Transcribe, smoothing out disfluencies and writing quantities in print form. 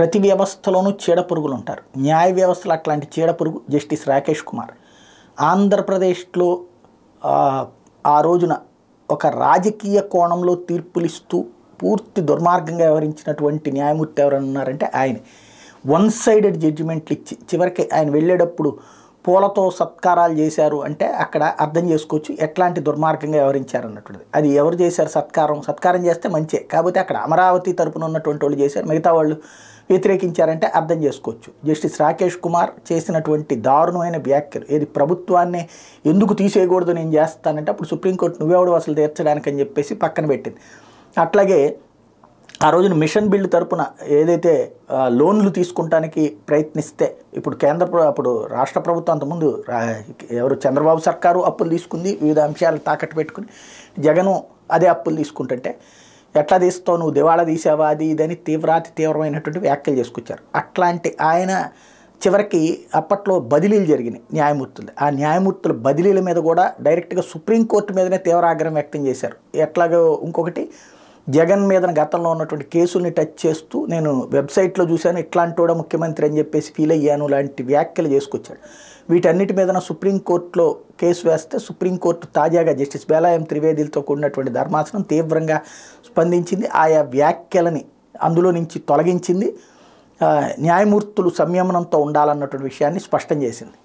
ప్రతి వ్యవస్థలోనూ చీడపురుగులు ఉంటారు. న్యాయ వ్యవస్థలో అట్లాంటి చీడపురుగు జస్టిస్ రాకేష్ కుమార్. ఆంధ్రప్రదేశ్లో ఆ రోజున ఒక రాజకీయ కోణంలో తీర్పులిస్తూ పూర్తి దుర్మార్గంగా వ్యవహరించినటువంటి న్యాయమూర్తి ఎవరైనా ఉన్నారంటే ఆయనే. వన్ సైడెడ్ జడ్జిమెంట్లు ఇచ్చి చివరికి ఆయన వెళ్ళేటప్పుడు పూలతో సత్కారాలు చేశారు అంటే అక్కడ అర్థం చేసుకోవచ్చు ఎట్లాంటి దుర్మార్గంగా వ్యవహరించారు అన్నటువంటిది. అది ఎవరు చేశారు? సత్కారం చేస్తే మంచే, కాకపోతే అక్కడ అమరావతి తరపున ఉన్నటువంటి వాళ్ళు చేశారు, మిగతా వాళ్ళు వ్యతిరేకించారంటే అర్థం చేసుకోవచ్చు. జస్టిస్ రాకేష్ కుమార్ చేసినటువంటి దారుణమైన వ్యాఖ్యలు, ఏది ప్రభుత్వాన్ని ఎందుకు తీసేయకూడదు నేను చేస్తానంటే అప్పుడు సుప్రీంకోర్టు నువ్వెవడు అసలు తీర్చడానికి అని చెప్పేసి పక్కన పెట్టింది. అట్లాగే ఆ రోజున మిషన్ బిల్డ్ తరపున ఏదైతే లోన్లు తీసుకుంటానికి ప్రయత్నిస్తే అప్పుడు రాష్ట్ర ప్రభుత్వం అంతకుముందు ఎవరు చంద్రబాబు సర్కారు అప్పులు తీసుకుంది, వివిధ అంశాలు తాకట్టు పెట్టుకుని జగను అదే అప్పులు తీసుకుంటుంటే ఎట్లా తీస్తావు నువ్వు, దివాళా తీసావా, అది ఇదని తీవ్రమైనటువంటి వ్యాఖ్యలు చేసుకొచ్చారు. అట్లాంటి ఆయన చివరికి అప్పట్లో బదిలీలు జరిగినాయి న్యాయమూర్తులు. ఆ న్యాయమూర్తుల బదిలీల మీద కూడా డైరెక్ట్గా సుప్రీంకోర్టు మీదనే తీవ్ర ఆగ్రహం వ్యక్తం చేశారు. ఎట్లాగో ఇంకొకటి జగన్ మీద గతంలో ఉన్నటువంటి కేసుల్ని టచ్ చేస్తూ నేను వెబ్సైట్లో చూశాను ఇట్లాంటి కూడా ముఖ్యమంత్రి అని చెప్పేసి ఫీల్ అయ్యాను లాంటి వ్యాఖ్యలు చేసుకొచ్చాడు. వీటన్నిటి మీదన సుప్రీంకోర్టులో కేసు వేస్తే సుప్రీంకోర్టు తాజాగా జస్టిస్ బేలాయం త్రివేదిలతో కూడినటువంటి ధర్మాసనం తీవ్రంగా స్పందించింది. ఆయా వ్యాఖ్యలని అందులో నుంచి తొలగించింది. న్యాయమూర్తులు సంయమనంతో ఉండాలన్నటువంటి విషయాన్ని స్పష్టం చేసింది.